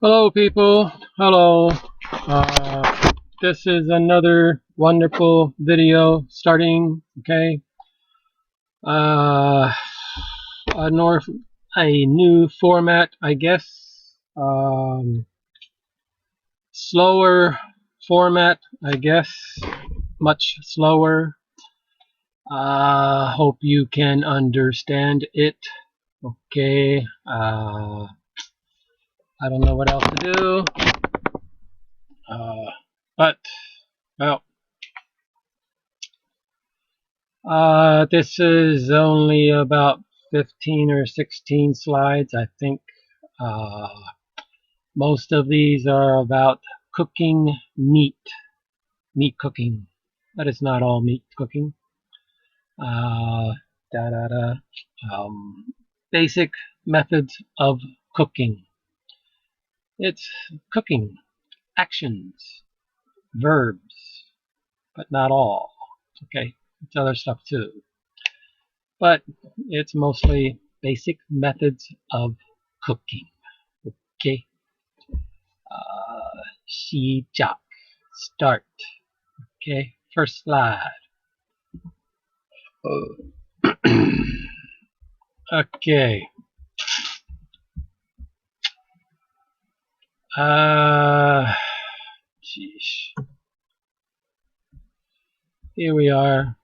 Hello, people. Hello. This is another wonderful video starting. Okay. Uh, a north, a new format, I guess. Slower format, I guess. Much slower. Hope you can understand it. Okay. I don't know what else to do. But well. This is only about 15 or 16 slides, I think. Uh, most of these are about cooking meat cooking. But it's not all meat cooking. Uh, da, da, da. Basic methods of cooking. It's cooking, actions, verbs, but not all. Okay, it's other stuff too. But it's mostly basic methods of cooking. Okay. 시작. Start. Okay. First slide. Okay. Geez. Here we are.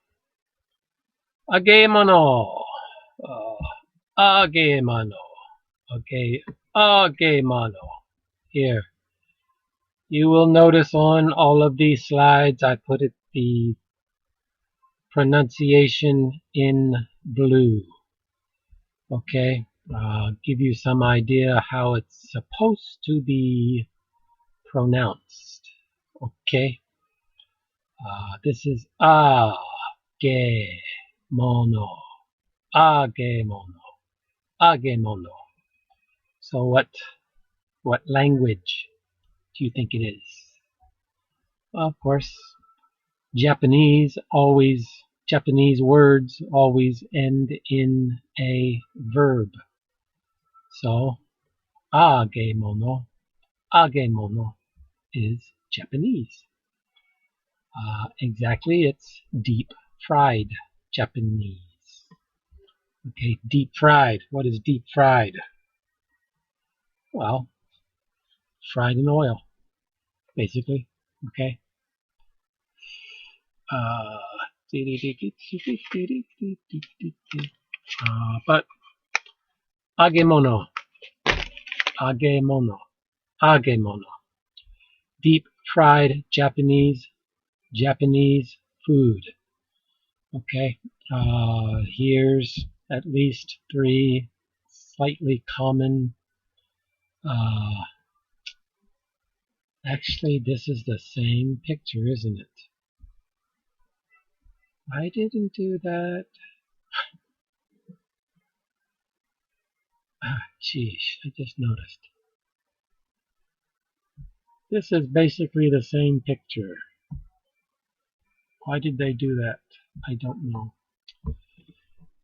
Agemono. Agemono. Okay. Agemono. Here. You will notice on all of these slides I put the pronunciation in blue. Okay, give you some idea how it's supposed to be pronounced. Okay, this is mono, mono. So what language do you think it is? Well, of course, Japanese words always end in a verb. So agemono is Japanese. Exactly, it's deep fried Japanese. Okay, deep fried. What is deep fried? Well, fried in oil, basically. Okay. But agemono. Deep fried Japanese food. Okay. Here's at least 3 slightly common. Actually, this is the same picture, isn't it? I didn't do that. Geez, I just noticed. This is basically the same picture. Why did they do that? I don't know.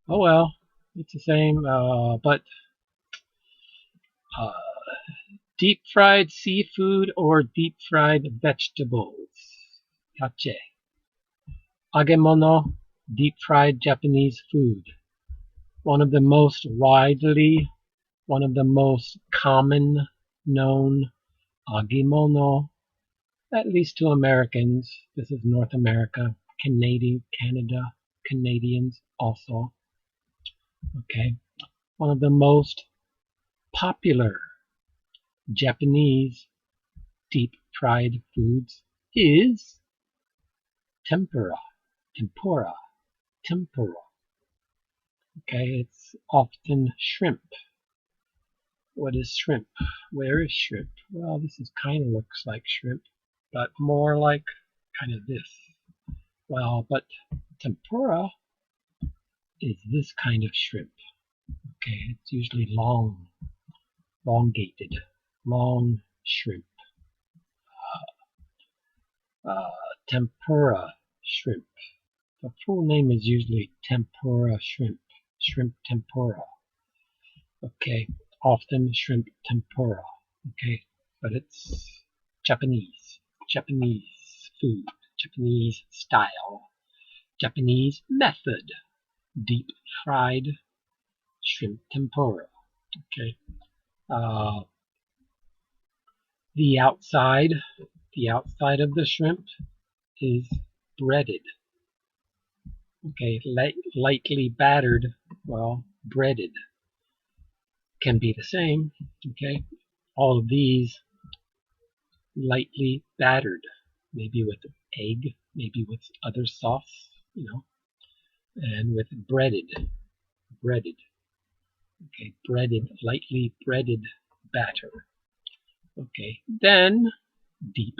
Oh well, it's the same, but deep fried seafood or deep fried vegetables. Yache. Agemono, deep fried Japanese food. One of the most common known agemono, at least to Americans. This is North America, Canada, Canadians also. Okay. One of the most popular Japanese deep fried foods is tempura. Okay, it's often shrimp. What is shrimp? Where is shrimp? Well, this is kind of looks like shrimp, but more like kind of this. Well, but tempura is this kind of shrimp. Okay, it's usually elongated, long shrimp. Tempura shrimp. The full name is usually tempura shrimp tempura. Okay, often shrimp tempura. Okay, but it's Japanese food, Japanese style, Japanese method, deep fried shrimp tempura. Okay, uh, the outside of the shrimp is breaded. Okay, lightly battered. Well, breaded can be the same. Okay, all of these lightly battered, maybe with egg, maybe with other sauce, and with breaded. Okay, lightly breaded batter. Okay, then deep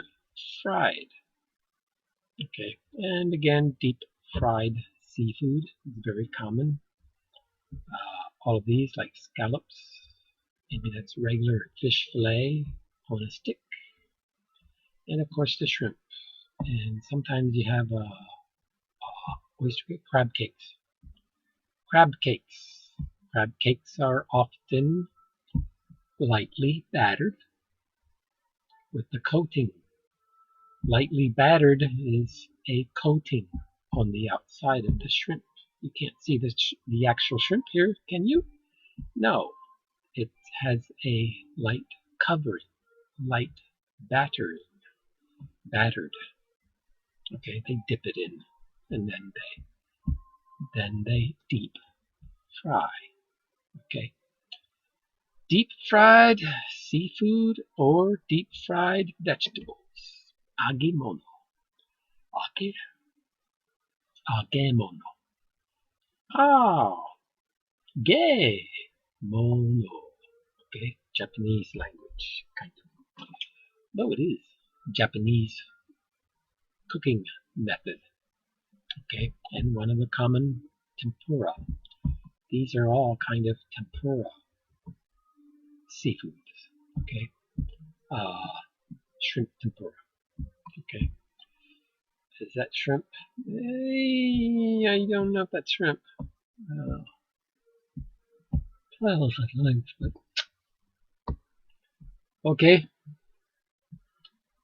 fried. Okay, and again, deep fried seafood is very common. All of these, like scallops, maybe that's regular fish fillet on a stick, and of course the shrimp. And sometimes you have oyster crab cakes. Crab cakes. Crab cakes are often lightly battered with the coating. Lightly battered is a coating on the outside of the shrimp. You can't see the actual shrimp here, can you? No, it has a light covering, light battered. Okay, they dip it in, and then they deep fry. Okay, deep fried seafood or deep fried vegetables. Agemono. Age, agemono. Ah, ge mono. Okay, Japanese language, kind of. No, it is Japanese cooking method. Okay, and one of the common tempura. These are all kind of tempura seafoods. Okay, shrimp tempura. Okay, is that shrimp? I don't know if that's shrimp. Well, but okay.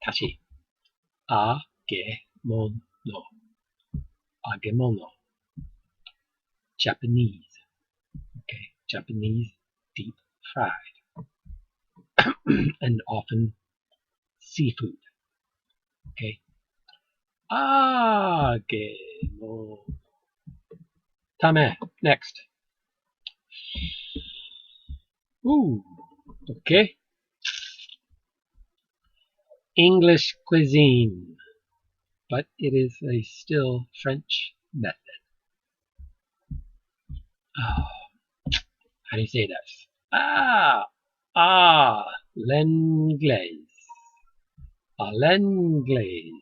Tashi. Agemono. Agemono. Japanese. Okay, Japanese deep fried and often seafood. Okay. Agemono. Tame. Next. Ooh. Okay. English cuisine, but it is a still French method. Oh, how do you say this? L'anglaise, l'anglaise,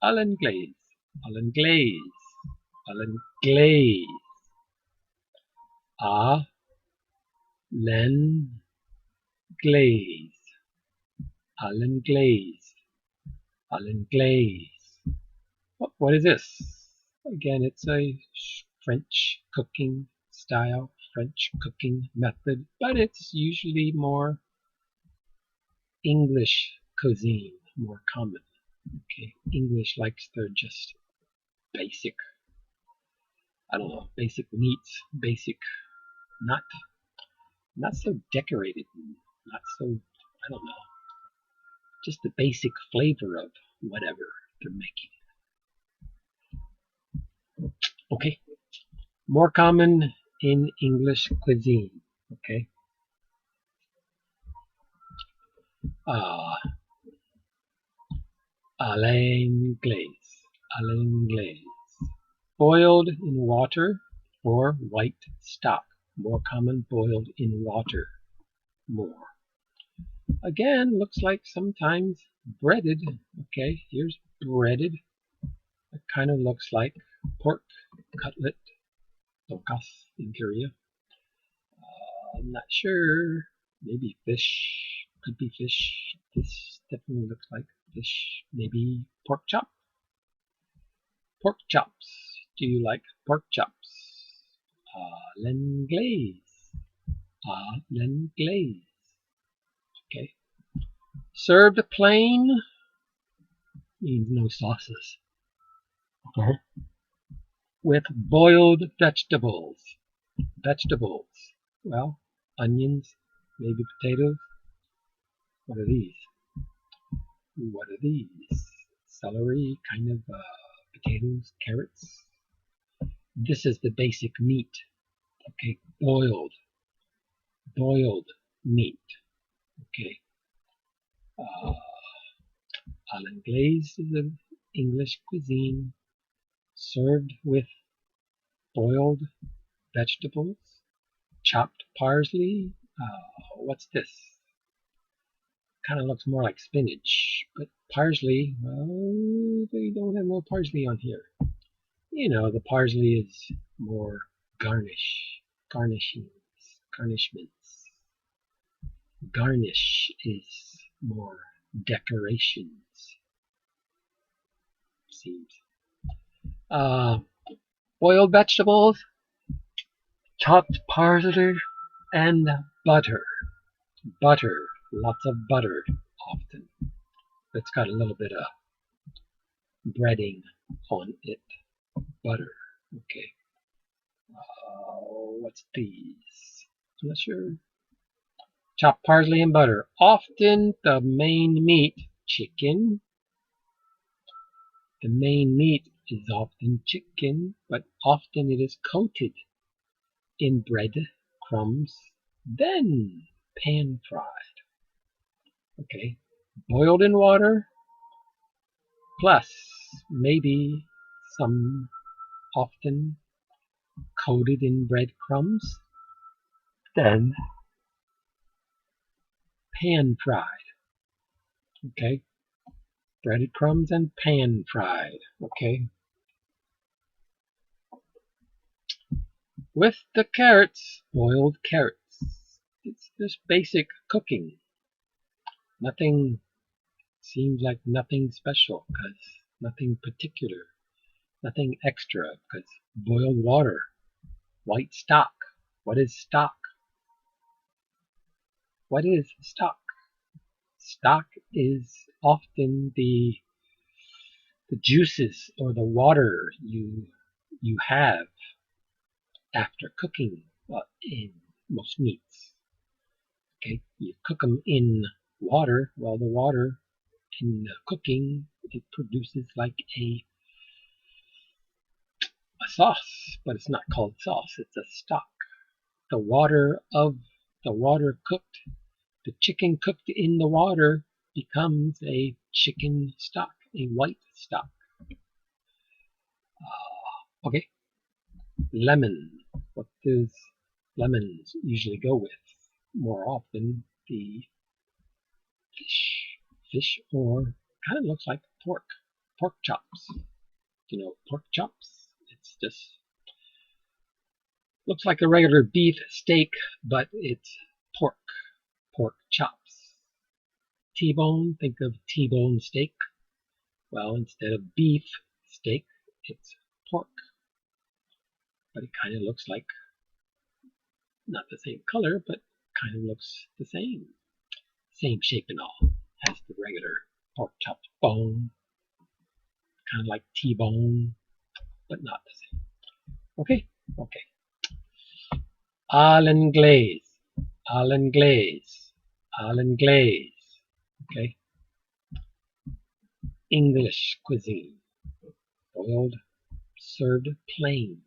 l'anglaise, l'anglaise, l'anglaise, l'anglaise, l'anglaise, l'anglaise. What is this? Again, it's a French cooking style, French cooking method, but it's usually more English cuisine, more common. Okay, English likes their just basic, I don't know, basic meats, basic, not not so decorated, not so, I don't know, just the basic flavor of whatever they're making. Okay, more common in English cuisine. Okay, à l'anglaise, à l'anglaise, boiled in water or white stock. More common, boiled in water. More. Again, looks like sometimes breaded. Okay, here's breaded. It kind of looks like pork cutlet, tokas in Korea. I'm not sure. Maybe fish. Could be fish. This definitely looks like fish. Maybe pork chop. Pork chops. Do you like pork chops? L'anglaise. L'anglaise. Okay. Served plain means no sauces. Okay. With boiled vegetables. Vegetables. Well, onions, maybe potatoes. What are these? What are these? Celery, kind of potatoes, carrots. This is the basic meat. Okay, boiled meat. Okay. Uh, à l'anglaise is an English cuisine served with boiled vegetables, chopped parsley. What's this? Kind of looks more like spinach, but parsley, well, they don't have no parsley on here. You know, the parsley is more garnishments. Garnish is more decorations, seems. Uh, Boiled vegetables, chopped parsley, and butter. Butter, lots of butter, often. It's got a little bit of breading on it. Butter, okay. What's these? I'm not sure. Chopped parsley and butter. Often the main meat, chicken. The main meat is often chicken, but often it is coated in bread crumbs, then pan fried. Okay, boiled in water, plus maybe some often coated in breadcrumbs, then pan fried. Okay, breadcrumbs and pan fried. Okay, with the carrots, boiled carrots. It's just basic cooking. Nothing seems like nothing special because nothing particular, nothing extra because boiled water, white stock. What is stock? What is stock? Stock is often the juices or the water you have after cooking in most meats. Okay, you cook them in water. Well, the water in cooking it produces like a sauce, but it's not called sauce. It's a stock. The water of the water cooked, the chicken cooked in the water becomes a chicken stock, a white stock. Okay, lemon. What does lemons usually go with? More often, the fish, or kind of looks like pork chops. You know, pork chops. It's just looks like a regular beef steak, but it's pork chops. T-bone. Think of T-bone steak. Well, instead of beef steak, it's pork, but it kind of looks like not the same color, but kind of looks the same. Same shape and all. Has the regular pork chopped bone, kind of like T-bone, but not the same. Okay, okay. À l'anglaise, à l'anglaise, à l'anglaise. Okay. English cuisine. Boiled, served plain.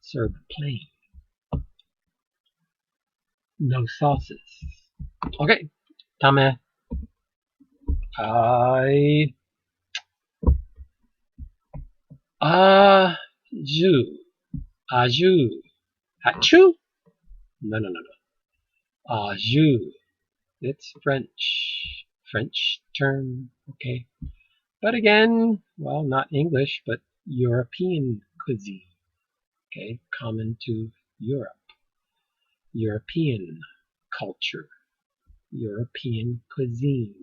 Served plain. No sauces. Okay. Tame. I. Aju. Aju. Hachu? No, no, no, no. Aju. It's French. French term. Okay. But again, well, not English, but European cuisine. Okay. Common to Europe. European culture. European cuisine.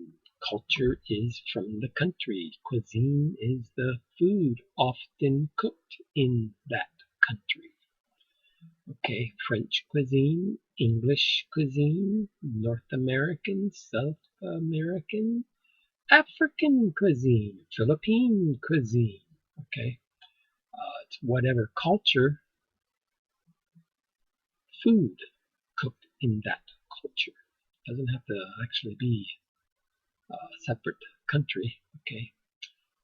Culture is from the country. Cuisine is the food often cooked in that country. Okay, French cuisine, English cuisine, North American, South American, African cuisine, Philippine cuisine. Okay, it's whatever culture, food cooked in that culture. It doesn't have to actually be a separate country. Okay,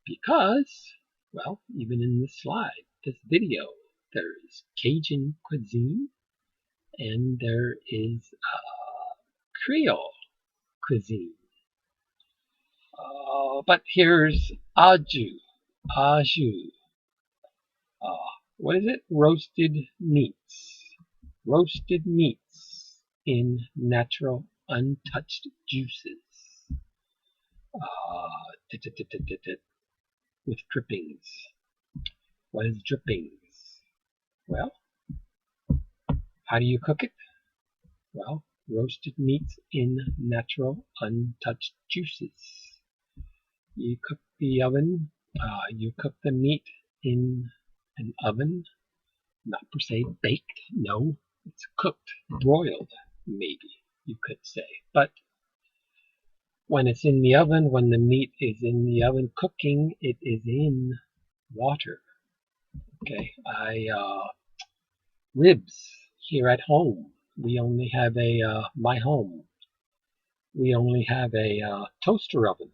because, well, even in this slide, this video, there is Cajun cuisine and there is Creole cuisine. But here's aju. What is it? Roasted meats. Roasted meats in natural, untouched juices. With drippings. What is drippings? Well, how do you cook it? Well, roasted meats in natural, untouched juices. You cook the meat in an oven, not per se baked, no, it's cooked, broiled, maybe you could say. But when it's in the oven, when the meat is in the oven cooking, it is in water. Okay, ribs here at home. We only have my home. We only have a toaster oven.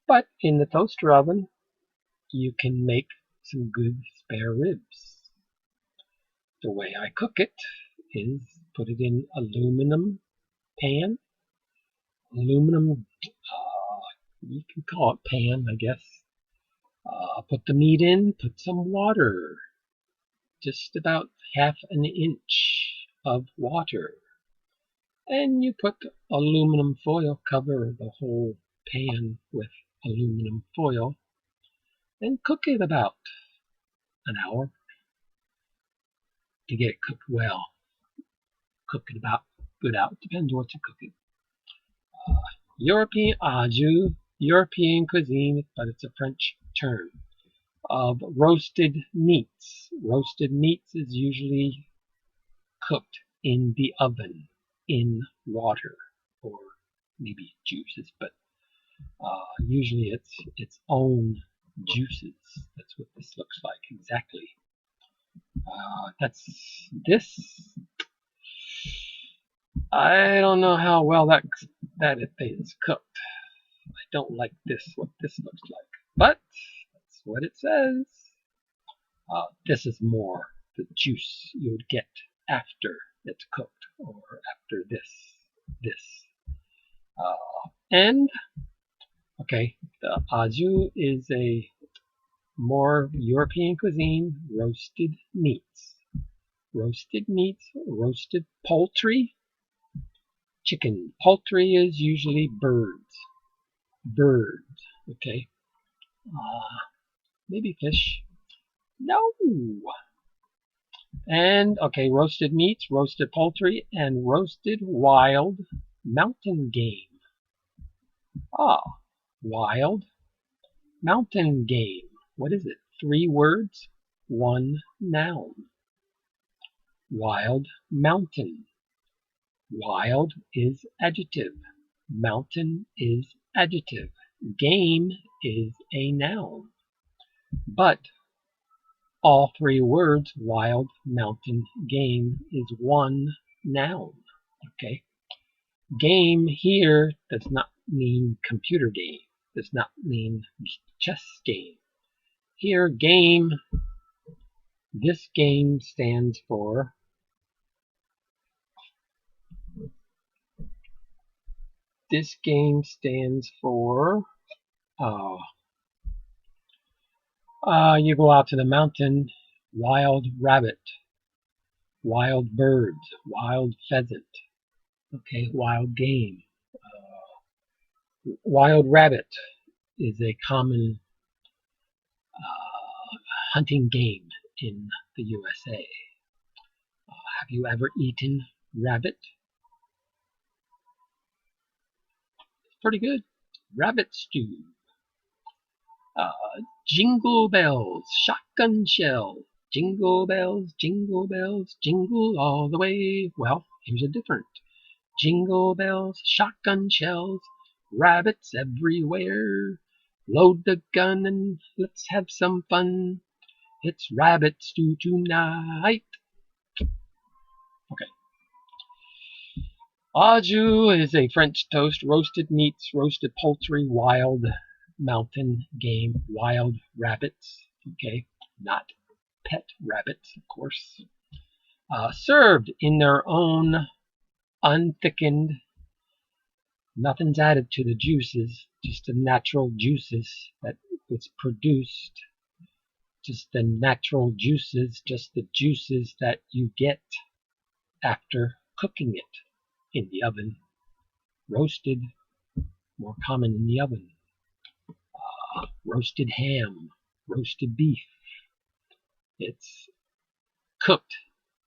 But in the toaster oven, you can make some good spare ribs. The way I cook it is put it in aluminum pan. Aluminum, you can call it pan, I guess. Put the meat in, put some water. Just about half an inch of water. And you put aluminum foil, cover the whole pan with aluminum foil, and cook it about an hour to get it cooked well. Cook it about good out, depends what you're cooking. European cuisine, but it's a French term, of roasted meats. Roasted meats is usually cooked in the oven in water or maybe juices, but usually it's its own juices. That's what this looks like exactly. That's this. I don't know how well that is cooked. I don't like what this looks like, but that's what it says. This is more the juice you would get after it's cooked, or after this. And okay, the aju is a more European cuisine, roasted meats. Roasted meats, roasted poultry, chicken. Poultry is usually birds. Okay. Maybe fish. No. And, okay, roasted meats, roasted poultry, and roasted wild mountain game. Wild mountain game. What is it? 3 words, 1 noun. Wild mountain. Wild is adjective. Mountain is adjective. Game is a noun. But all 3 words, wild, mountain, game, is 1 noun. Okay? Game here does not mean computer game. Does not mean chess game. Here, game, this game stands for you go out to the mountain, wild rabbit, wild birds, wild pheasant, okay, wild game. Wild rabbit is a common hunting game in the USA. Have you ever eaten rabbit? It's pretty good. Rabbit stew. Jingle bells, shotgun shell. Jingle bells, jingle all the way. Well, here's a different. Jingle bells, shotgun shells, rabbits everywhere. Load the gun and let's have some fun. It's rabbit stew tonight. Okay. Au jus is a French toast, roasted meats, roasted poultry, wild mountain game, wild rabbits. Okay, not pet rabbits, of course. Served in their own unthickened. Nothing's added to the juices, just the natural juices that was produced. Just the natural juices, just the juices that you get after cooking it in the oven. Roasted, more common in the oven. Roasted ham, roasted beef. It's cooked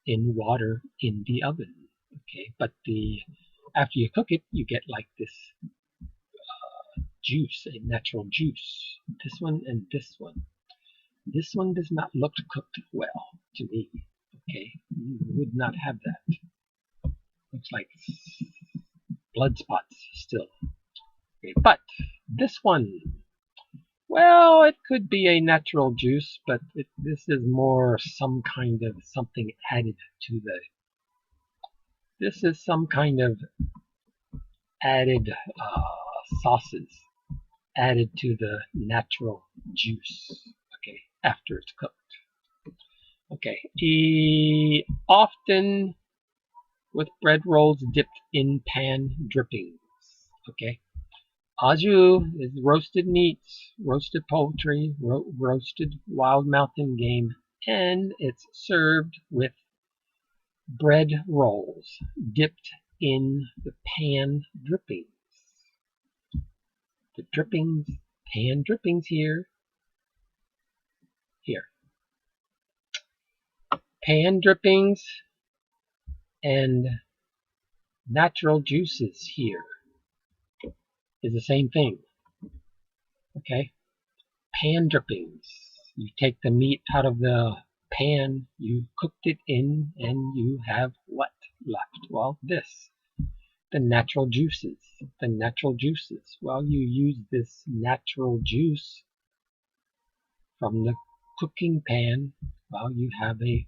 in water in the oven. Okay, but after you cook it, you get like this juice, a natural juice. This one and this one. This one does not look cooked well to me. Okay, you would not have that. Looks like blood spots still. Okay, but this one, well, it could be a natural juice, but this is more some kind of something added to the. This is some kind of added sauces added to the natural juice. Okay, after it's cooked. Okay, often with bread rolls dipped in pan drippings. Okay. Au jus is roasted meats, roasted poultry, roasted wild mountain game, and it's served with bread rolls dipped in the pan drippings. The drippings, pan drippings here. Pan drippings and natural juices here is the same thing. Okay, pan drippings. You take the meat out of the pan, you cooked it in, and you have what left? Well, this. The natural juices. The natural juices. Well, you use this natural juice from the cooking pan. Well, you have a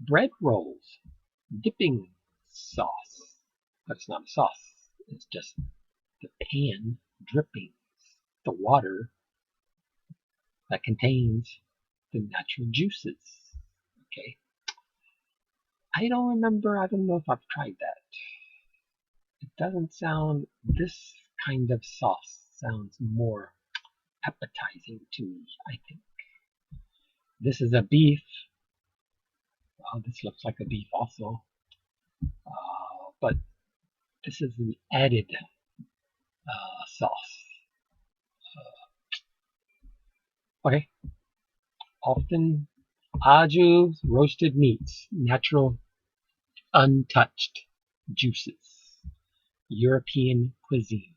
bread rolls dipping sauce. But it's not a sauce. It's just the pan drippings. The water that contains the natural juices. Okay. I don't remember. I don't know if I've tried that. It doesn't sound. This kind of sauce sounds more appetizing to me, I think. This is a beef. Well, this looks like a beef also. But this is an added sauce. Okay. Often au jus, roasted meats, natural, untouched juices. European cuisine.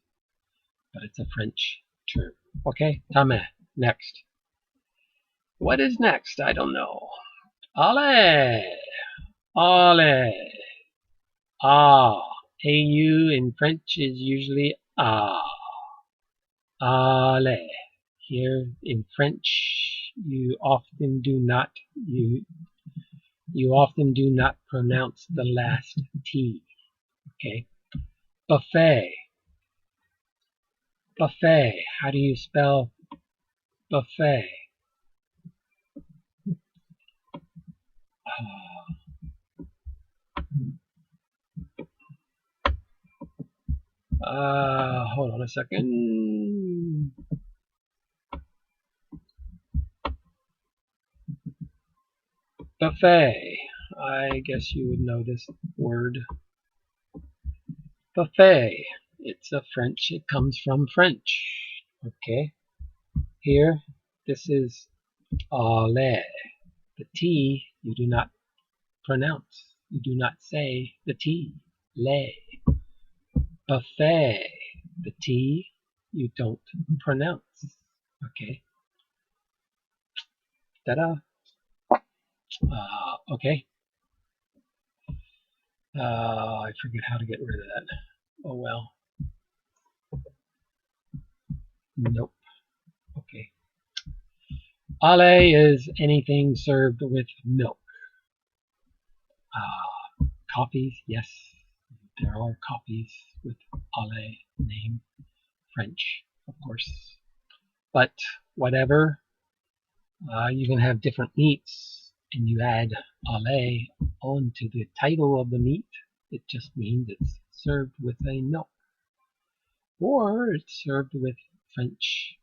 But it's a French term. Okay, Tame, next. What is next? I don't know. Ale! Ale! Ah. AU in French is usually ah. Ale. Here in French, you often do not pronounce the last T. Okay. Buffet. Buffet. How do you spell buffet? Hold on a second. Buffet. I guess you would know this word. Buffet. It's a French. It comes from French. Okay. Here, this is ale. The T you do not pronounce. You do not say the T. Le. Buffet. The T you don't pronounce. Okay. Ta-da. Okay. I forget how to get rid of that. Oh well. Nope. Okay. Ale is anything served with milk. Coffees, yes. There are coffees with ale name. French, of course. But whatever, you can have different meats and you add ale onto the title of the meat. It just means it's served with a milk. Or it's served with French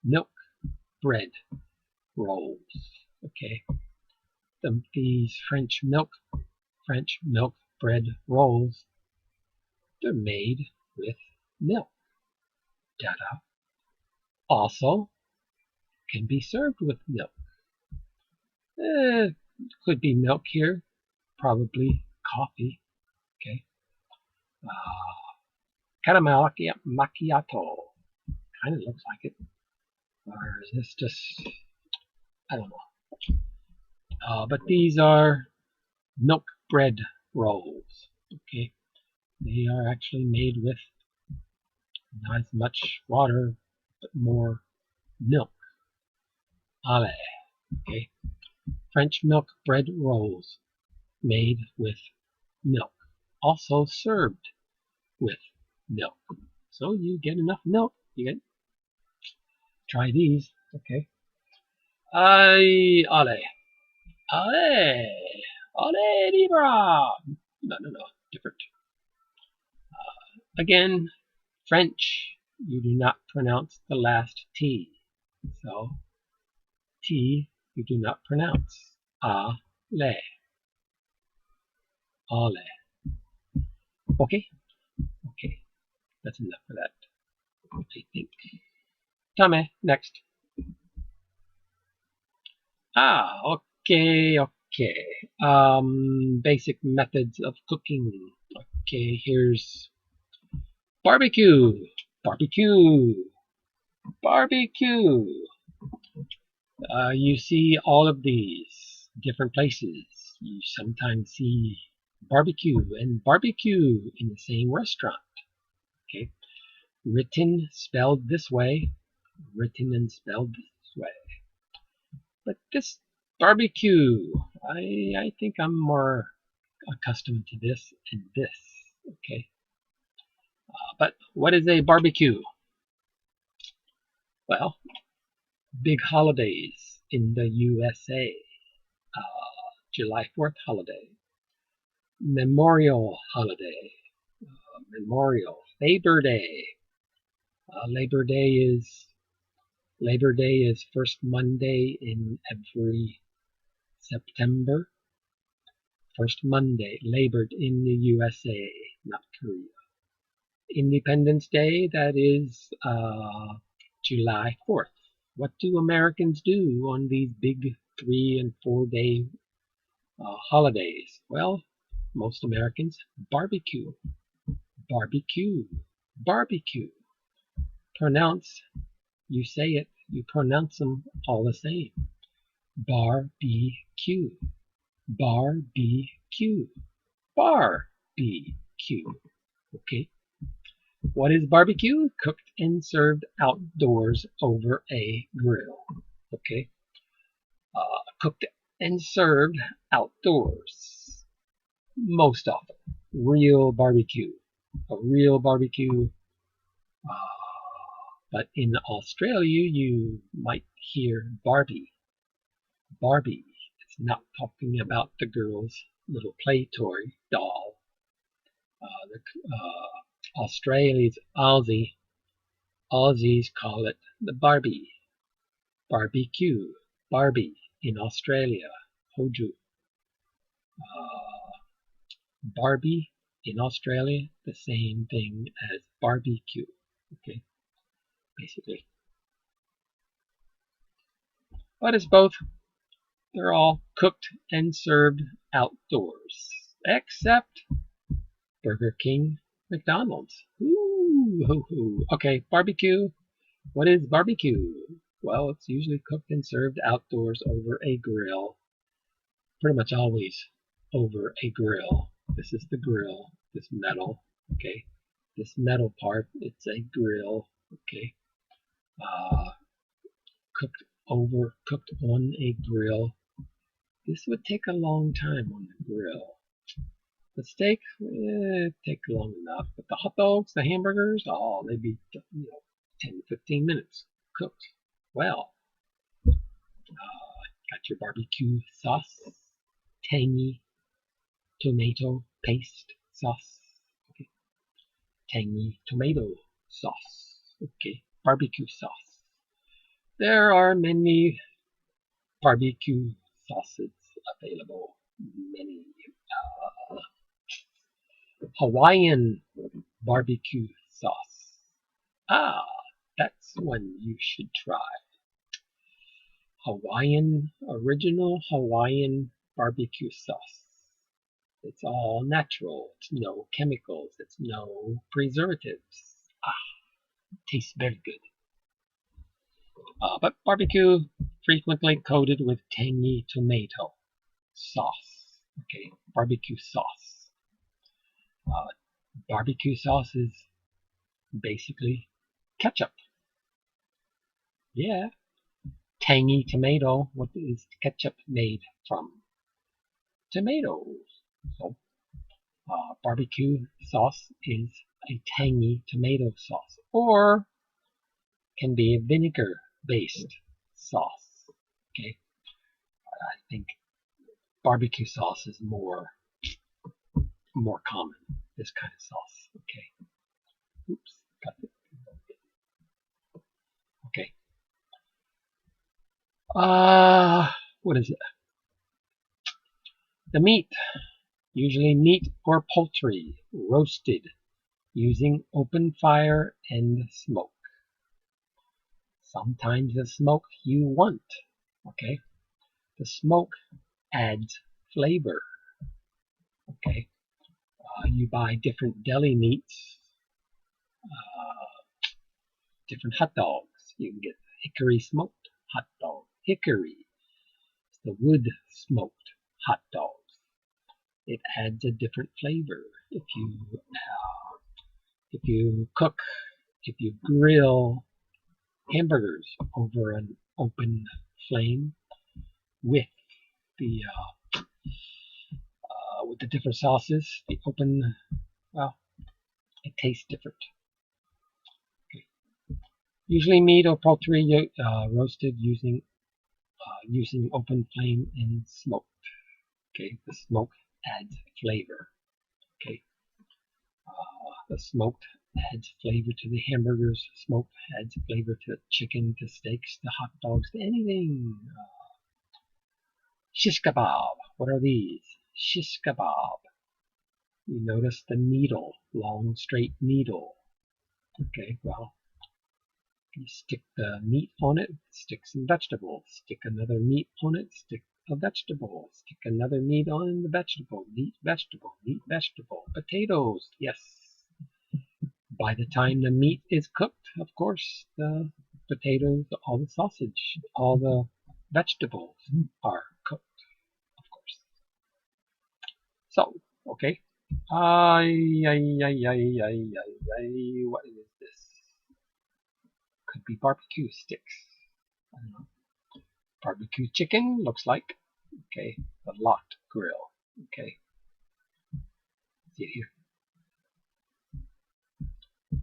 milk bread rolls. Okay, these French milk bread rolls, they're made with milk. Dada. Also can be served with milk. Could be milk here, probably coffee. Okay. Caramel macchiato. Kind of looks like it. Or is this just, I don't know. But these are milk bread rolls. Okay. They are actually made with not as much water, but more milk. Ale. Okay. French milk bread rolls made with milk. Also served with milk. So you get enough milk. You get try these. Okay. Ale. Ale. Ale libra. No. Different. Again, French. You do not pronounce the last T. So, T you do not pronounce. Ale. Ale. Okay? Okay. That's enough for that, I think. Tame, next. Okay. Basic methods of cooking. Okay, here's barbecue. You see all of these different places. You sometimes see barbecue and barbecue in the same restaurant. Okay, written, spelled this way, written and spelled this way. But this barbecue, I think I'm more accustomed to this and this. Okay, but what is a barbecue? Well, big holidays in the USA. July 4th holiday, Memorial holiday, Labor Day. Labor Day is first Monday in every September. First Monday, labored in the USA, not Korea. Independence Day, that is July 4th. What do Americans do on these big 3 and 4 day holidays? Well, most Americans barbecue. Pronounce, you say it, you pronounce them all the same. Barbecue. Okay. What is barbecue? Cooked and served outdoors over a grill. Okay. Cooked and served outdoors. Most often. Real barbecue. A real barbecue. But in Australia, you might hear Barbie. It's not talking about the girl's little play toy doll. Aussies call it the Barbie. Barbecue. Barbie in Australia. Hoju. Barbie in Australia, the same thing as barbecue. Okay, basically. But it's both. They're all cooked and served outdoors, except Burger King, McDonald's. Ooh. Okay, barbecue. What is barbecue? Well, it's usually cooked and served outdoors over a grill. Pretty much always over a grill. This is the grill, this metal, okay. This metal part, it's a grill, okay. Cooked on a grill. This would take a long time on the grill. The steak, take long enough, but the hot dogs, the hamburgers, oh, they'd be 10 15 minutes cooked. Well, got your barbecue sauce, tangy tomato paste sauce, okay. Tangy tomato sauce, okay. Barbecue sauce. There are many barbecue sauces available. Many. Hawaiian barbecue sauce. Ah, that's one you should try. Original Hawaiian barbecue sauce. It's all natural. It's no chemicals. It's no preservatives. Tastes very good. But barbecue frequently coated with tangy tomato sauce. Okay, barbecue sauce. Barbecue sauce is basically ketchup. Yeah. Tangy tomato. What is ketchup made from? Tomatoes. So, barbecue sauce is a tangy tomato sauce, or can be a vinegar-based sauce. Okay, I think barbecue sauce is more common. This kind of sauce. Okay. Oops, got it. Okay. What is it? The meat, usually meat or poultry, roasted using open fire and smoke. Sometimes the smoke you want. Okay. The smoke adds flavor. Okay. You buy different deli meats, different hot dogs. You can get hickory smoked hot dog. Hickory. It's the wood smoked hot dogs. It adds a different flavor. If you grill hamburgers over an open flame with the different sauces, the open, well, it tastes different. Okay. Usually meat or poultry roasted using open flame and smoked. Okay, the smoke adds flavor. Okay, the smoked adds flavor to the hamburgers. Smoke adds flavor to chicken, to steaks, to hot dogs, to anything. Shish kebab. What are these? Shish kebab. You notice the needle, long straight needle. Okay, well, you stick the meat on it, stick some vegetables. Stick another meat on it, stick a vegetable. Stick another meat on the vegetable. Meat, vegetable, meat, vegetable. Potatoes, yes. By the time the meat is cooked, of course, the potatoes, all the sausage, all the vegetables are cooked, of course. So, okay. What is this? Could be barbecue sticks. I don't know. Barbecue chicken, looks like. Okay, the locked grill. Okay. See it here.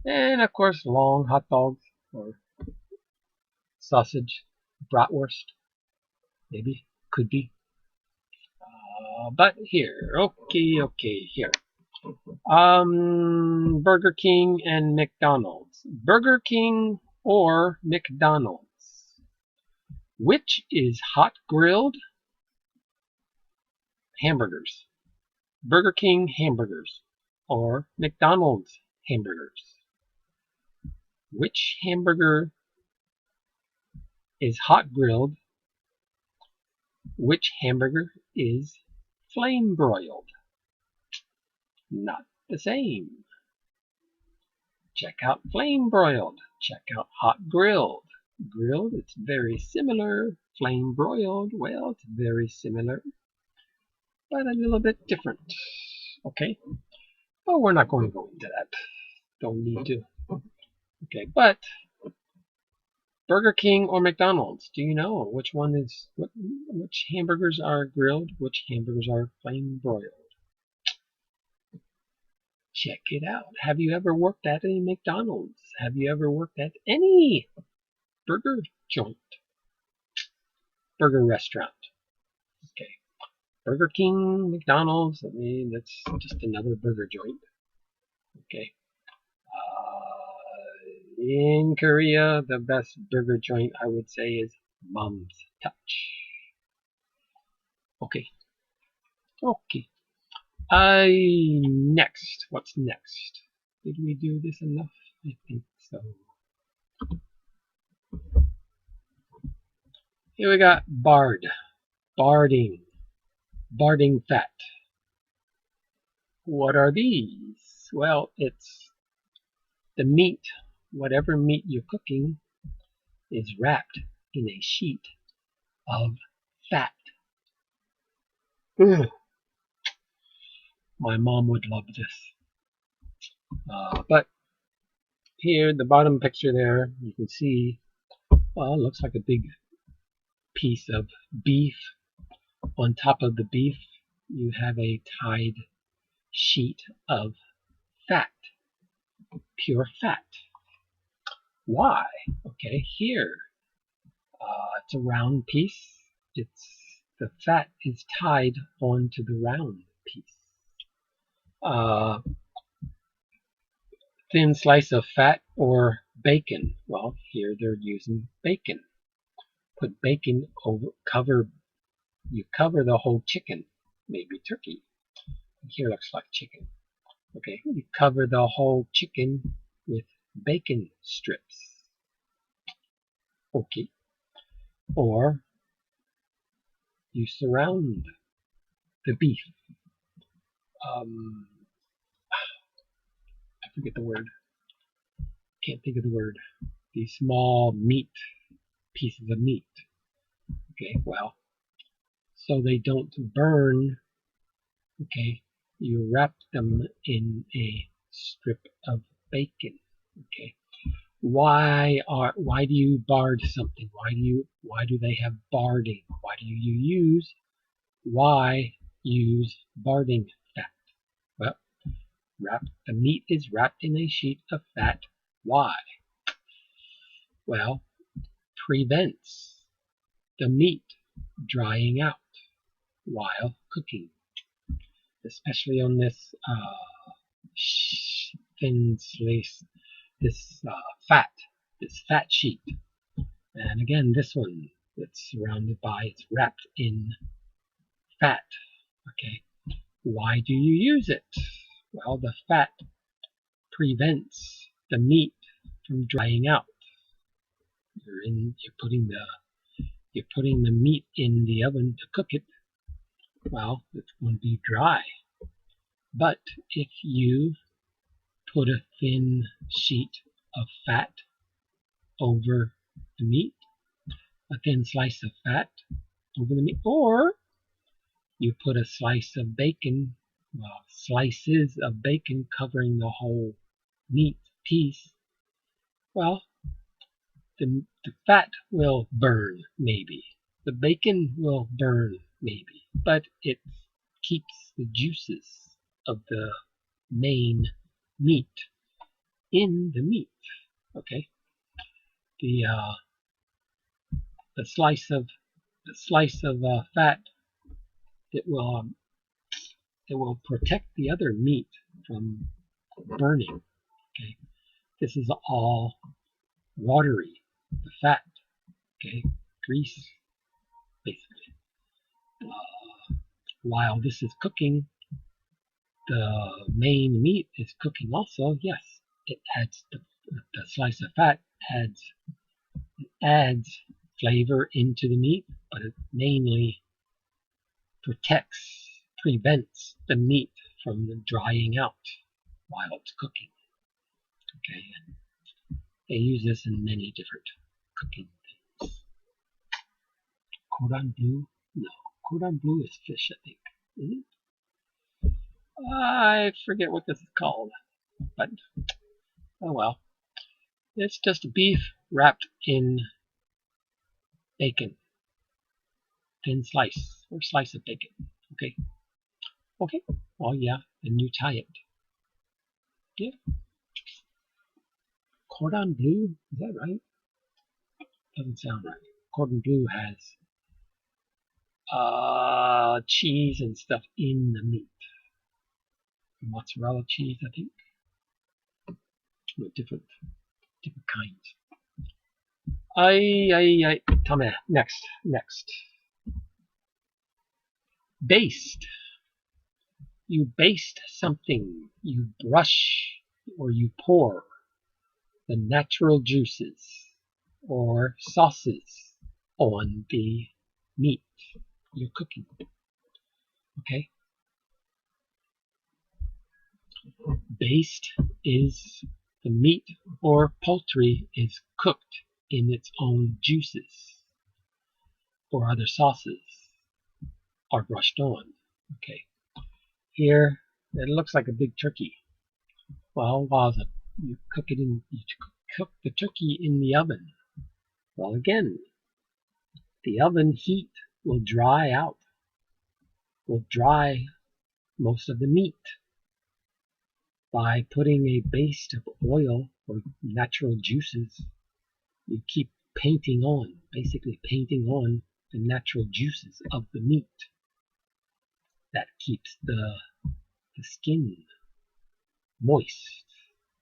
And of course, long hot dogs or sausage, bratwurst, maybe, could be. But here, okay, here. Burger King and McDonald's. Burger King or McDonald's. Which is hot grilled? Hamburgers. Burger King hamburgers or McDonald's hamburgers. Which hamburger is hot grilled? Which hamburger is flame broiled? Not the same. Check out flame broiled. Check out hot grilled. Grilled, it's very similar. Flame broiled, well, it's very similar, but a little bit different. Okay, but we're not going to go into that. Don't need to. Okay, but Burger King or McDonald's? Do you know which one is which hamburgers are grilled, which hamburgers are plain broiled? Check it out. Have you ever worked at a McDonald's? Have you ever worked at any burger joint, burger restaurant? Okay, Burger King, McDonald's. I mean, that's just another burger joint. Okay. In Korea, the best burger joint I would say is Mom's Touch. Okay. Okay. Next. What's next? Did we do this enough? I think so. Here we got bard. Barding. Barding fat. What are these? Well, it's the meat. Whatever meat you're cooking is wrapped in a sheet of fat. Ugh. My mom would love this. But here, the bottom picture there, you can see, well, it looks like a big piece of beef. On top of the beef, you have a tied sheet of fat, pure fat. Why? Okay, here, it's a round piece. The fat is tied onto the round piece. Thin slice of fat or bacon. Well, here they're using bacon. Put bacon over, you cover the whole chicken, maybe turkey. Here looks like chicken. Okay, you cover the whole chicken with bacon strips. Okay. Or you surround the beef. I forget the word. Can't think of the word. These small meat, pieces of meat. Okay, well, so they don't burn. Okay, you wrap them in a strip of bacon. Okay, why do you bard something? Why do they have barding? Why use barding fat? Well, the meat is wrapped in a sheet of fat. Why? Well, prevents the meat drying out while cooking, especially on this thin slice, this fat sheet. And again, this one, it's surrounded by, it's wrapped in fat. Okay, why do you use it? Well, the fat prevents the meat from drying out. You're putting the meat in the oven to cook it. Well, it's going to be dry. But if you put a thin sheet of fat over the meat, a thin slice of fat over the meat, or you put a slice of bacon, slices of bacon covering the whole meat piece, well, the fat will burn, maybe. The bacon will burn, maybe, but it keeps the juices of the main meat in the meat. Okay, the slice of fat, it will protect the other meat from burning. Okay, this is all watery, the fat. Okay, grease, basically. While this is cooking, the main meat is cooking also. Yes, it adds the slice of fat adds flavor into the meat, but it mainly prevents the meat from drying out while it's cooking. Okay, and they use this in many different cooking things. Cordon bleu? No, cordon bleu is fish, I think. Isn't it? I forget what this is called, but oh well. It's just beef wrapped in bacon, thin slice or slice of bacon. Okay, okay. Oh yeah, and you tie it. Yeah, cordon bleu. Is that right? Doesn't sound right. Cordon bleu has cheese and stuff in the meat. Mozzarella cheese, I think. With different kinds. I. Tell me next. Baste. You baste something. You brush or you pour the natural juices or sauces on the meat you're cooking. Okay? Baste is the meat or poultry is cooked in its own juices or other sauces are brushed on. Okay? Here it looks like a big turkey. Well, while you cook the turkey in the oven. Well, again, the oven heat will dry out, will dry most of the meat by putting a baste of oil or natural juices. You keep basically painting on the natural juices of the meat. That keeps the skin moist.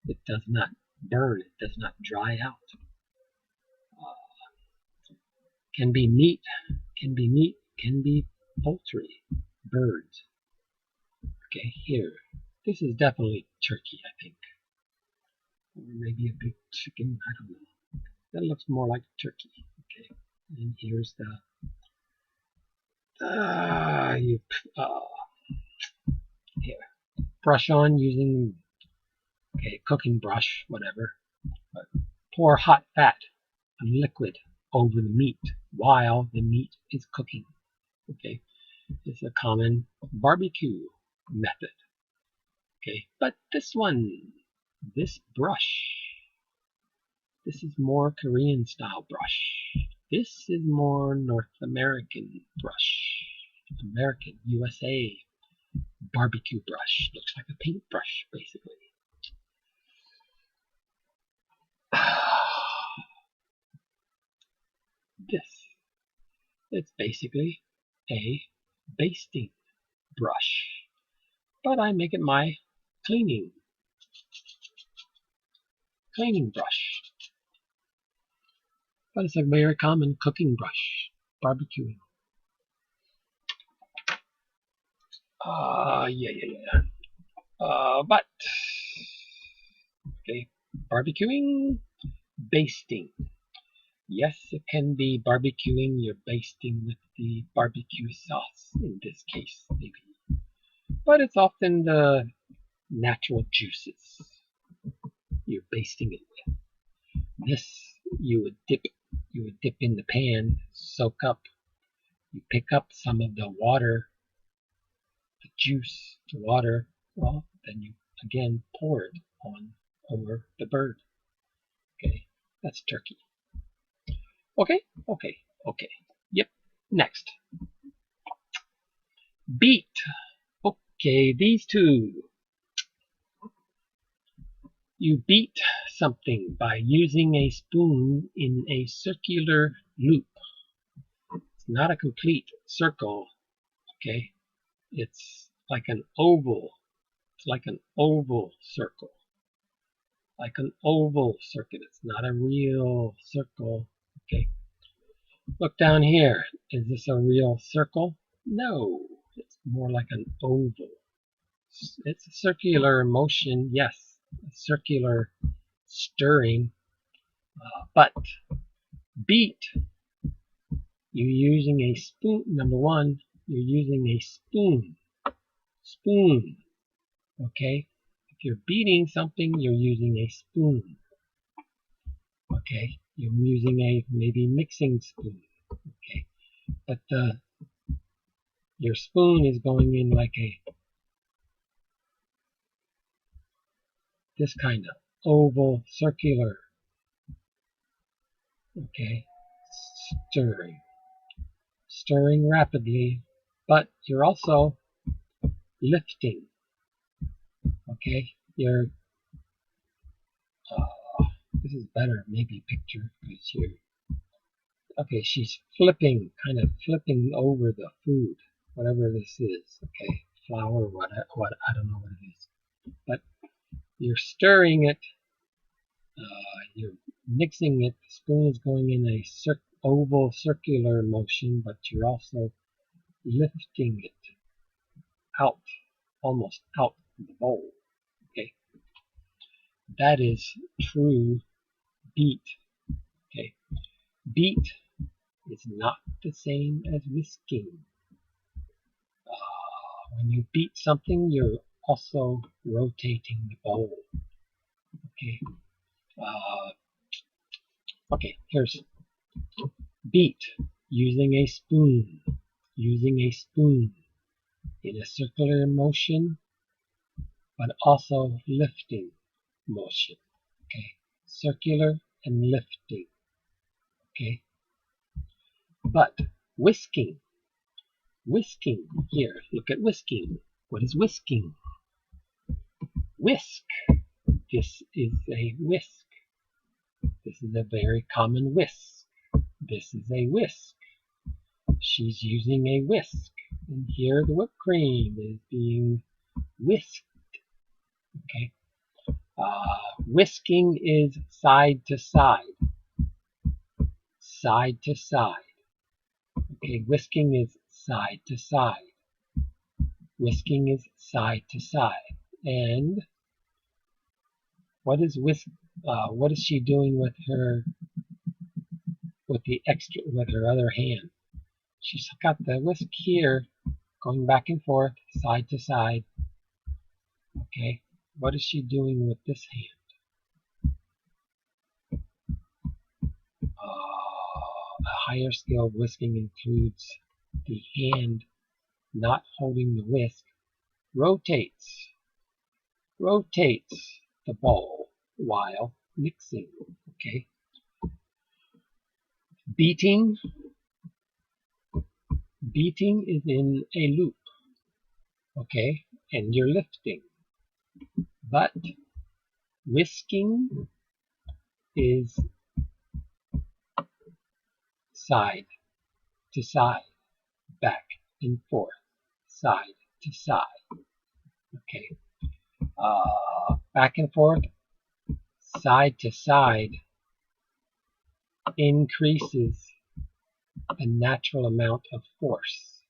It does not burn. It does not dry out. Can be meat, can be poultry, birds. Okay, here. This is definitely turkey, I think. Or maybe a big chicken, I don't know. That looks more like turkey. Okay, and here's the here. Brush on using cooking brush, whatever. But pour hot fat and liquid over the meat while the meat is cooking. Okay, it's a common barbecue method. Okay, but this brush, this is more Korean style brush. This is more North American brush. American, USA barbecue brush. Looks like a paintbrush, basically. This, it's basically a basting brush, but I make it my cleaning brush. But it's a very common cooking brush, barbecuing. Yeah. But okay, barbecuing, basting. Yes, it can be barbecuing. You're basting with the barbecue sauce in this case, maybe. But it's often the natural juices you're basting it with. This you would dip in the pan, soak up. You pick up some of the water, the juice, the water. Well, then you again pour it on over the bird. Okay, that's turkey. Okay. Yep. Next. Beat. Okay, these two. You beat something by using a spoon in a circular loop. It's not a complete circle, okay? It's like an oval. It's like an oval circle. Like an oval circuit. It's not a real circle, okay? Look down here. Is this a real circle? No, it's more like an oval. It's a circular motion, yes, a circular stirring, but beat, you're using a spoon. Number one, you're using a spoon, okay? If you're beating something, you're using a spoon, okay? You're using a maybe mixing spoon, okay? But your spoon is going in like a this kind of oval, circular. Okay, stirring rapidly, but you're also lifting. Okay, you're this is better, maybe picture, because you're okay. She's flipping, kind of flipping over the food, whatever this is. Okay, flour, what I don't know what it is, but you're stirring it. You're mixing it. The spoon is going in a oval, circular motion, but you're also lifting it out, almost out of the bowl. Okay, that is true beat. Okay, beat is not the same as whisking. When you beat something, you're also rotating the bowl. Okay. Okay. Here's beat using a spoon. Using a spoon in a circular motion, but also lifting motion. Okay. Circular and lifting. Okay. But whisking. Whisking. Here, look at whisking. What is whisking? Whisk. This is a whisk. This is a very common whisk. This is a whisk. She's using a whisk. And here the whipped cream is being whisked. Okay. Whisking is side to side. Side to side. Okay, whisking is side to side. Whisking is side to side. And what is what is she doing with her with her other hand? She's got the whisk here going back and forth, side to side. Okay, what is she doing with this hand? A higher scale of whisking includes the hand not holding the whisk rotates the bowl while mixing. Okay, beating is in a loop. Okay, and you're lifting, but whisking is side to side, back and forth, side to side. Okay, back and forth, side to side increases the natural amount of force.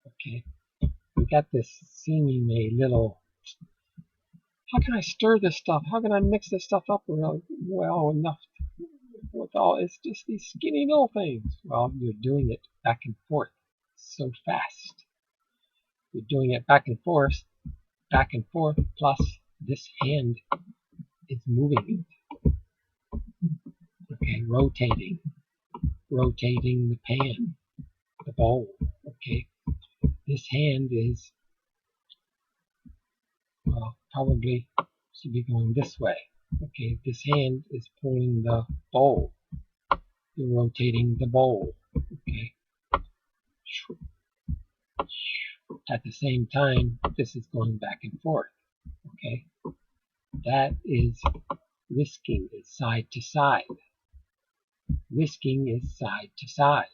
Okay, we got this seeming a little. How can I stir this stuff? How can I mix this stuff up well enough with all? It's just these skinny little things. Well, you're doing it back and forth so fast. You're doing it back and forth, plus this hand is moving it. Okay, rotating the pan, the bowl. Okay, this hand is probably should be going this way. Okay, this hand is pulling the bowl. You're rotating the bowl. Okay. At the same time, this is going back and forth. Okay. That is whisking, is side to side. Whisking is side to side.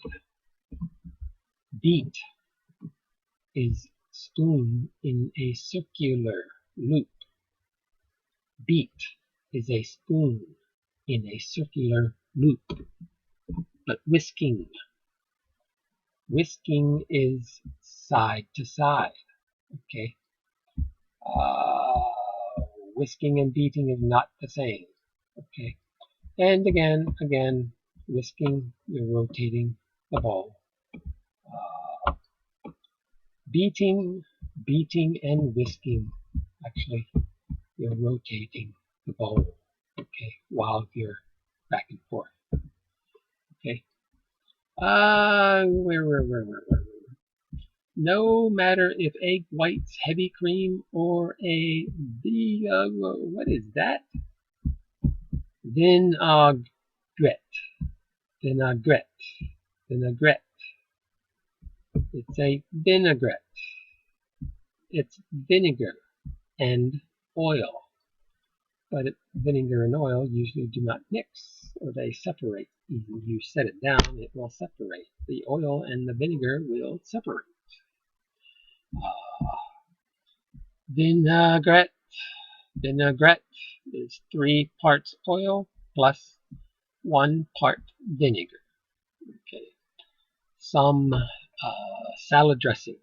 Beat is spoon in a circular loop. Beat is a spoon in a circular loop. But whisking is side to side. Okay. Whisking and beating is not the same. Okay. And again, whisking, you're rotating the bowl. Beating and whisking, actually, you're rotating the bowl. Okay, while you're back and forth. Okay. Where? no matter if egg whites, heavy cream, or a what is that? Vinaigrette, vinaigrette, vinaigrette. It's a vinaigrette. It's vinegar and oil. But vinegar and oil usually do not mix, or they separate. Even you set it down, it will separate. The oil and the vinegar will separate. Vinaigrette. Vinaigrette is 3 parts oil plus 1 part vinegar. Okay. Some salad dressings,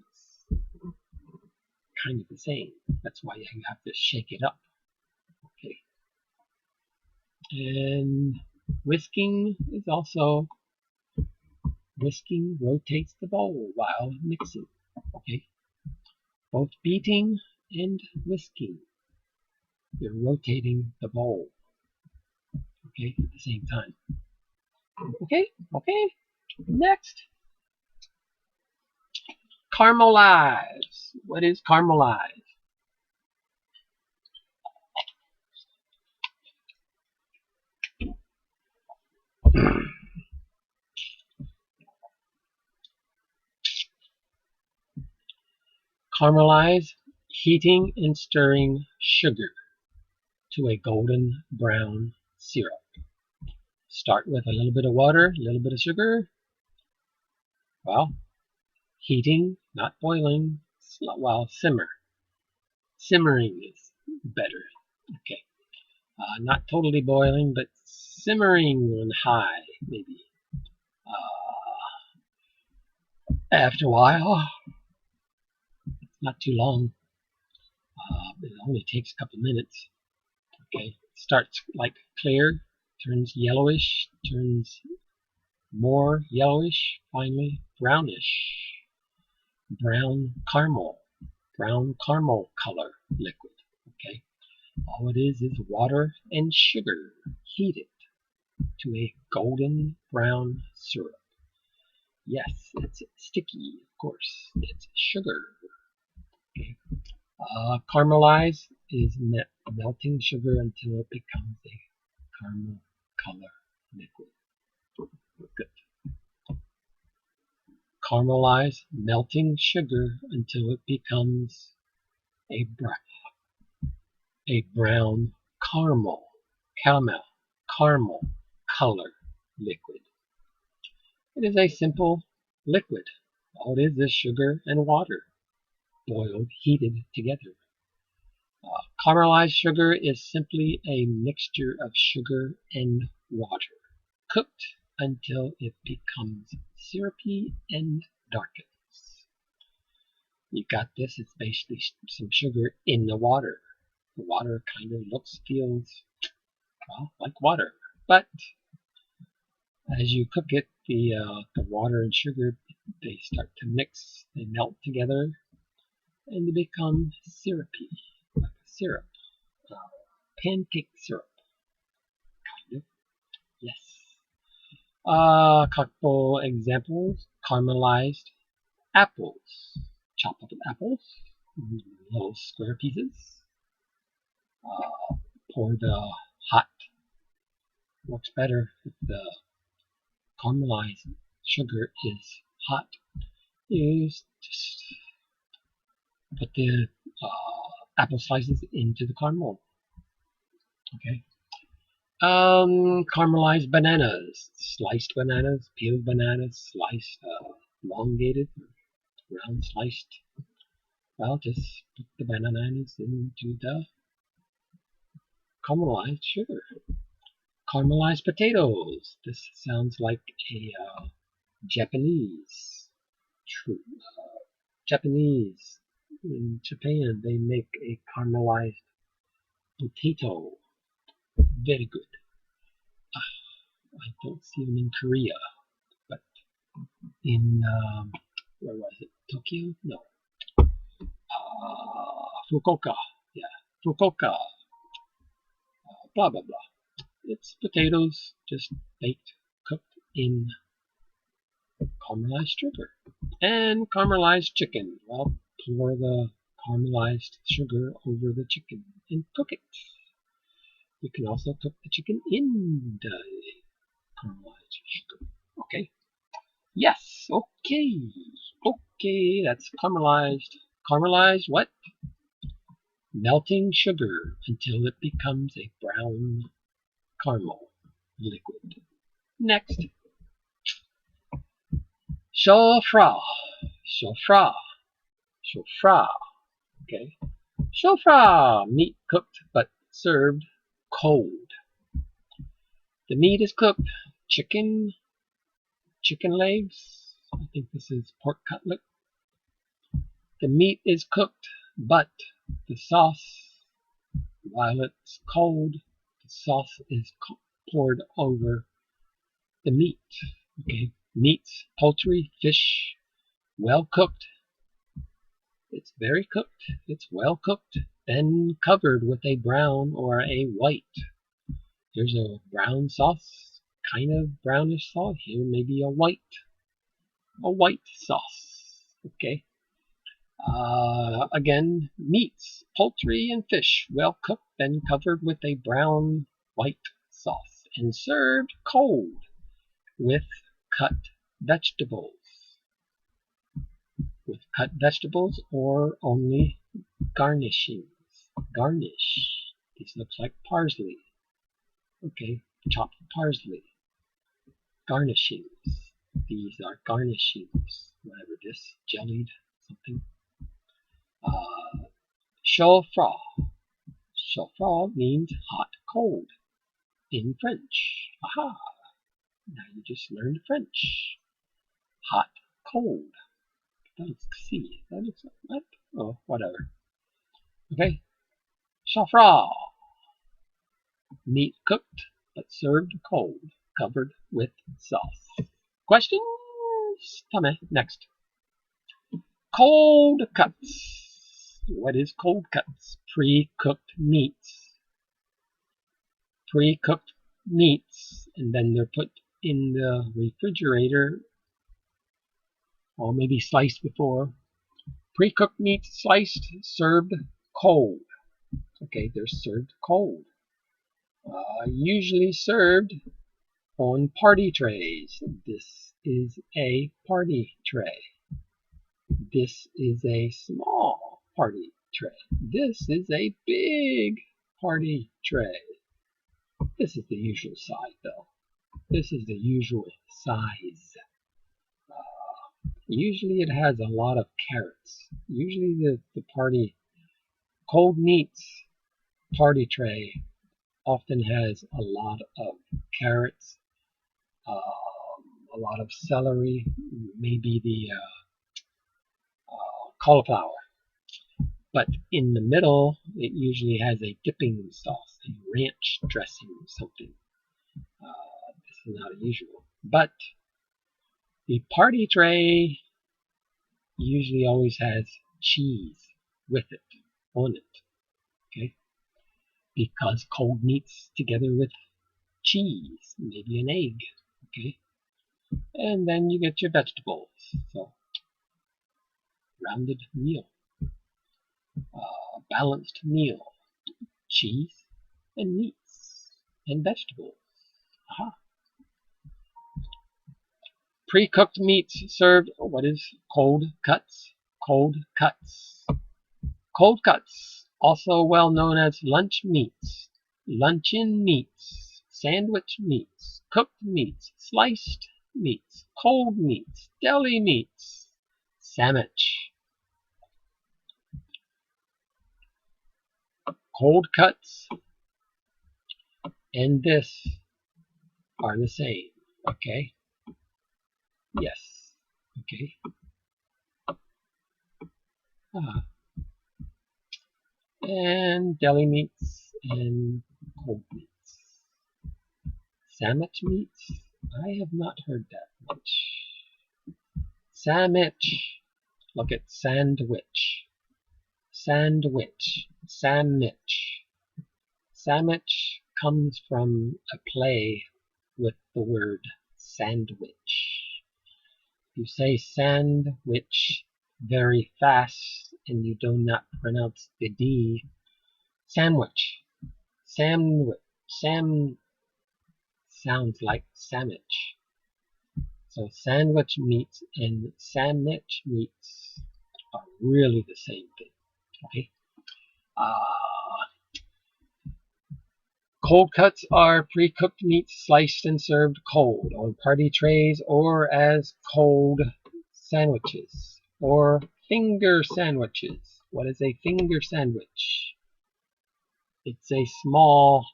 kind of the same. That's why you have to shake it up. Okay. And whisking is also whisking rotates the bowl while mixing. Okay. Both beating and whisking. You're rotating the bowl. Okay, at the same time. Okay, okay. Next. Caramelize. What is caramelize? Caramelize, heating and stirring sugar to a golden brown syrup. Start with a little bit of water, a little bit of sugar. Well, heating, not boiling, while simmer. Simmering is better. Okay. Not totally boiling, but simmering on high, maybe. After a while, not too long. It only takes a couple minutes. Okay, starts like clear, turns yellowish, turns more yellowish, finally brownish, brown caramel color liquid. Okay, all it is water and sugar heated to a golden brown syrup. Yes, it's sticky, of course. It's sugar. Okay. Caramelize is melting sugar until it becomes a caramel color liquid. Good. Caramelize melting sugar until it becomes a brown caramel color liquid. It is a simple liquid. All it is sugar and water boiled, heated together. Caramelized sugar is simply a mixture of sugar and water, cooked until it becomes syrupy and darkens. You got this, it's basically some sugar in the water. The water kind of feels, well, like water. But as you cook it, the water and sugar, they start to mix, they melt together, and they become syrupy, like a syrup. Pancake syrup, kind of. Yes. A couple examples. Caramelized apples. Chop up apples, little square pieces. Pour the hot. Works better if the caramelized sugar is hot. Is just put the apple slices into the caramel. Okay. Caramelized bananas, sliced bananas, peeled bananas, sliced, elongated, round sliced. Well, just put the bananas into the caramelized sugar. Caramelized potatoes. This sounds like a Japanese. True. Japanese. In Japan, they make a caramelized potato. Very good. I don't see them in Korea, but in where was it? Tokyo? No. Fukuoka. Yeah, Fukuoka. Blah blah blah. It's potatoes just baked, cooked in caramelized sugar. And caramelized chicken. Well, pour the caramelized sugar over the chicken and cook it. You can also cook the chicken in the caramelized sugar. Okay. Yes. Okay. Okay. That's caramelized. Caramelized what? Melting sugar until it becomes a brown caramel liquid. Next. Chaud-froid. Chaud-froid. Chaud-froid. Okay. Chaud-froid. Meat cooked but served cold. The meat is cooked. Chicken legs. I think this is pork cutlet. The meat is cooked, but the sauce, while it's cold, the sauce is poured over the meat. Okay, meats, poultry, fish, well cooked. It's very cooked. It's well cooked, then covered with a brown or a white. Here's a brown sauce, kind of brownish sauce. Here maybe a white sauce. Okay. Again, meats, poultry, and fish, well cooked, then covered with a brown white sauce, and served cold with cut vegetables. With cut vegetables or only garnishings. Garnish. This looks like parsley. Okay, chopped parsley. Garnishings. These are garnishings. Whatever this, jellied something. Chaud-froid. Chaud-froid means hot, cold in French. Aha! Now you just learned French. Hot, cold. Let's see. That looks like what? Oh, whatever. Okay. Chaud-froid. Meat cooked but served cold, covered with sauce. Questions? Tell me. Next. Cold cuts. What is cold cuts? Pre-cooked meats. Pre-cooked meats, and then they're put in the refrigerator, or maybe sliced before. Pre-cooked meats sliced, served cold. Okay, they're served cold. Usually served on party trays. This is a party tray. This is a small party tray. This is a big party tray. This is the usual size, though. This is the usual size. Usually it has a lot of carrots. Usually the party cold meats party tray often has a lot of carrots, a lot of celery, maybe the cauliflower. But in the middle, it usually has a dipping sauce, a ranch dressing or something. This is not usual. But the party tray usually always has cheese with it, on it. Okay? Because cold meats together with cheese, maybe an egg. Okay? And then you get your vegetables. So, rounded meal. Balanced meal. Cheese and meats and vegetables. Aha. Pre-cooked meats served. What is cold cuts? Cold cuts. Cold cuts, also well known as lunch meats, luncheon meats, sandwich meats, cooked meats, sliced meats, cold meats, deli meats, sandwich. Cold cuts and this are the same. Okay? Yes. Okay. And deli meats and cold meats. Sandwich meats? I have not heard that much. Sandwich. Look at sandwich. Sandwich. Sandwich. Sandwich comes from a play with the word sandwich. You say sandwich very fast and you do not pronounce the D. Sandwich. Sam sounds like sandwich. So sandwich meats and sandwich meats are really the same thing. Okay. Cold cuts are pre-cooked meats sliced and served cold on party trays or as cold sandwiches or finger sandwiches. What is a finger sandwich? It's a small,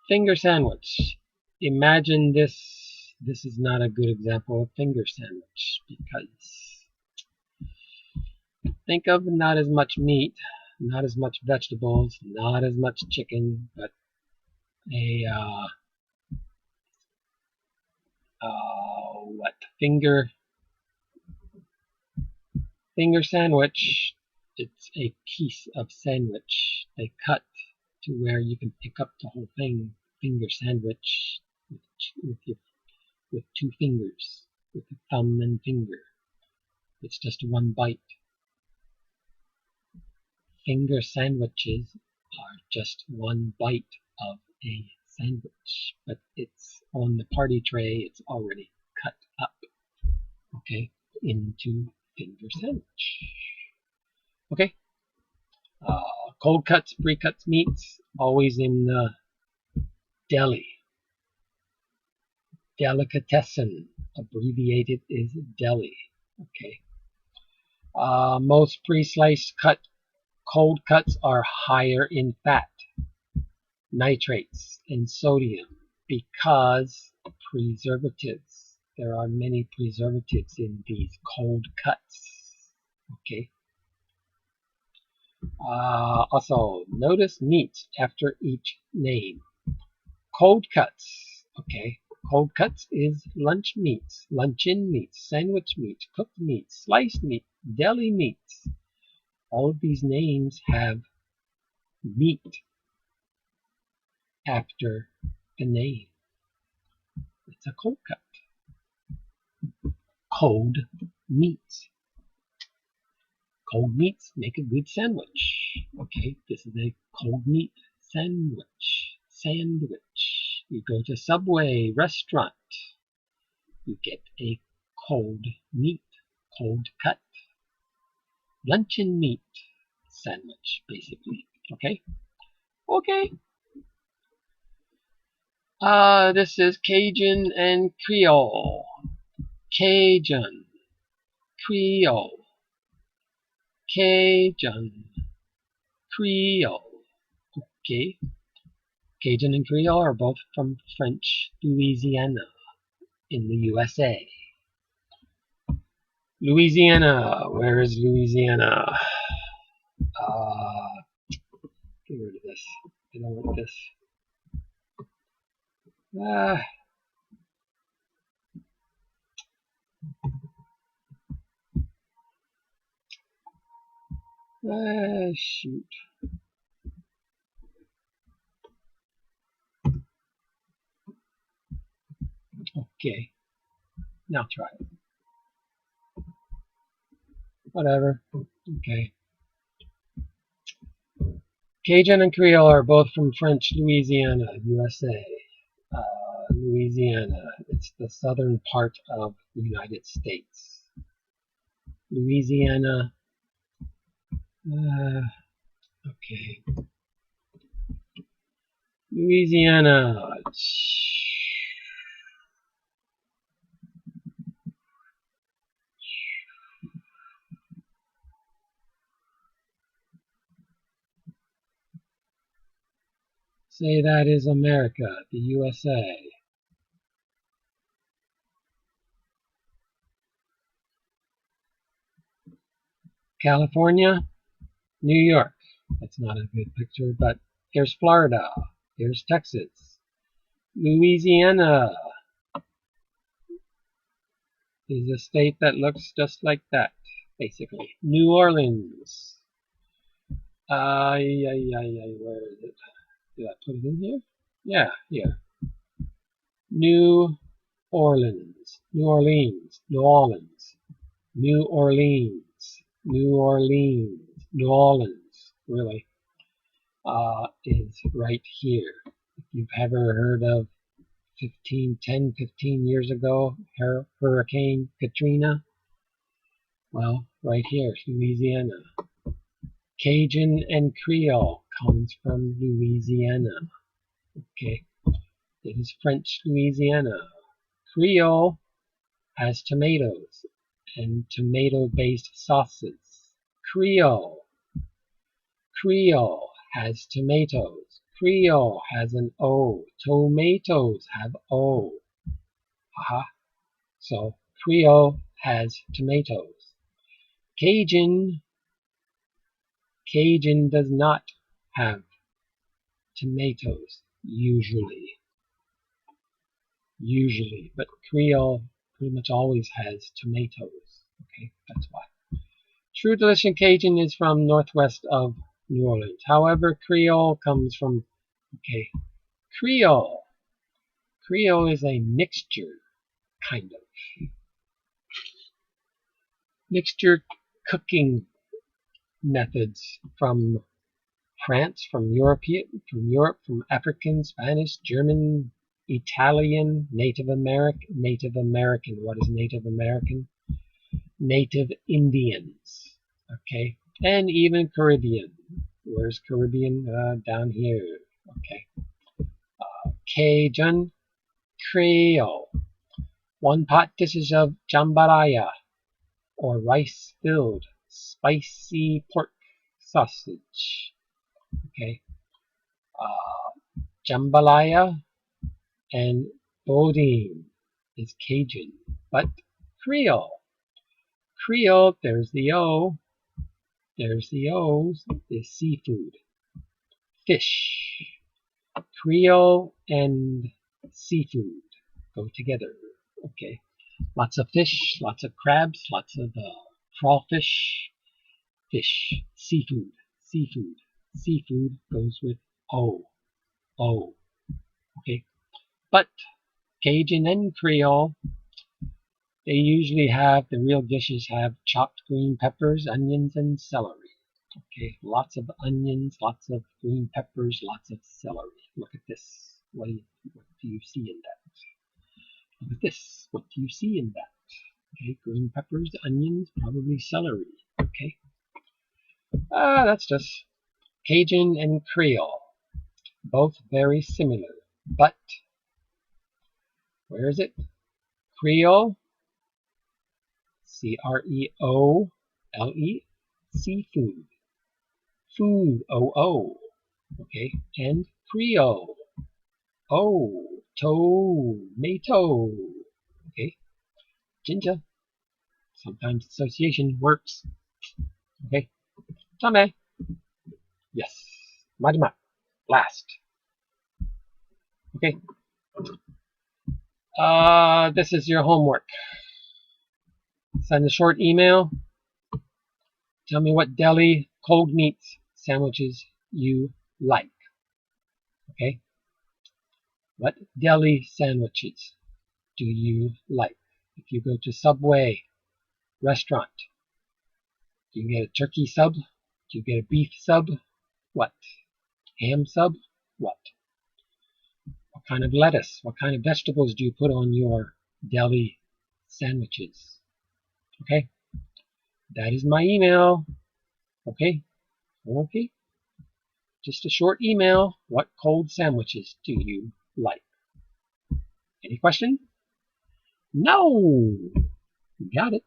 finger sandwich. Imagine this. This is not a good example of finger sandwich because think of not as much meat, not as much vegetables, not as much chicken, but a what finger sandwich. It's a piece of sandwich they cut to where you can pick up the whole thing. Finger sandwich with two fingers, with the thumb and finger. It's just one bite. Finger sandwiches are just one bite of a sandwich, but it's on the party tray. It's already cut up, okay, into finger sandwich. Okay. Cold cuts, pre-cuts meats, always in the deli. Delicatessen, abbreviated is deli. Okay. Most pre-sliced cold cuts are higher in fat, nitrates, and sodium because preservatives. There are many preservatives in these cold cuts. Okay. Also, notice meats after each name. Cold cuts. Okay. Cold cuts is lunch meats, luncheon meats, sandwich meats, cooked meats, sliced meat, deli meats. All of these names have meat after the name. It's a cold cut. Cold meats. Cold meats make a good sandwich. Okay, this is a cold meat sandwich. Sandwich. You go to Subway restaurant. You get a cold meat, cold cut. Luncheon meat sandwich, basically. Okay? Okay. This is Cajun and Creole. Cajun, Creole, Cajun, Creole. Okay. Cajun and Creole are both from French Louisiana in the USA. Louisiana, where is Louisiana? Get rid of this. I don't want this. Shoot. Okay. Now try it. Whatever. Okay. Cajun and Creole are both from French Louisiana, USA. Louisiana, it's the southern part of the United States. Louisiana, okay. Louisiana. Say that is America, the USA. California, New York. That's not a good picture, but here's Florida. Here's Texas. Louisiana is a state that looks just like that, basically. New Orleans. Where is it? Did I put it in here? Yeah, here. New Orleans, New Orleans, New Orleans, New Orleans, New Orleans, New Orleans, really, is right here. If you've ever heard of 15 years ago, Hurricane Katrina, well, right here, Louisiana. Cajun and Creole comes from Louisiana. Okay, it is French Louisiana. Creole has tomatoes and tomato-based sauces. Creole. Creole has tomatoes. Creole has an O. Tomatoes have O. Aha. So Creole has tomatoes. Cajun does not have tomatoes usually, but Creole pretty much always has tomatoes. Okay, that's why. True Delicious Cajun is from northwest of New Orleans. However, Creole comes from, okay, Creole. Creole is a mixture, kind of. Mixture cooking methods from France, from Europe, from African, Spanish, German, Italian, Native American. What is Native American? Native Indians. Okay, and even Caribbean. Where's Caribbean? Down here. Okay. Cajun, Creole. One pot dishes of jambalaya, or rice-filled spicy pork sausage. Okay. Jambalaya and boudin is Cajun, but Creole. Creole, there's the O. There's the O's, is seafood. Fish. Creole and seafood go together. Okay. Lots of fish, lots of crabs, lots of crawfish. Fish. Seafood. Seafood. Seafood goes with O. O. Okay. But Cajun and Creole, they usually have, the real dishes have chopped green peppers, onions, and celery. Okay, lots of onions, lots of green peppers, lots of celery. Look at this. What do you see in that? Look at this. What do you see in that? Okay, green peppers, onions, probably celery. Okay. That's just Cajun and Creole. Both very similar. But, where is it? Creole, C-R-E-O-L-E, seafood. Food, O-O. Okay, and Creole. Oh, tomato. Okay, ginger. Sometimes association works. Okay, tame. Yes, marima. Last. Okay. This is your homework. Send a short email. Tell me what deli cold meats sandwiches you like. Okay? What deli sandwiches do you like? If you go to Subway restaurant, do you get a turkey sub? Do you get a beef sub? What? Ham sub? What? What kind of lettuce? What kind of vegetables do you put on your deli sandwiches? Okay? That is my email. Okay? Okay? Just a short email. What cold sandwiches do you like? Any question? No! You got it.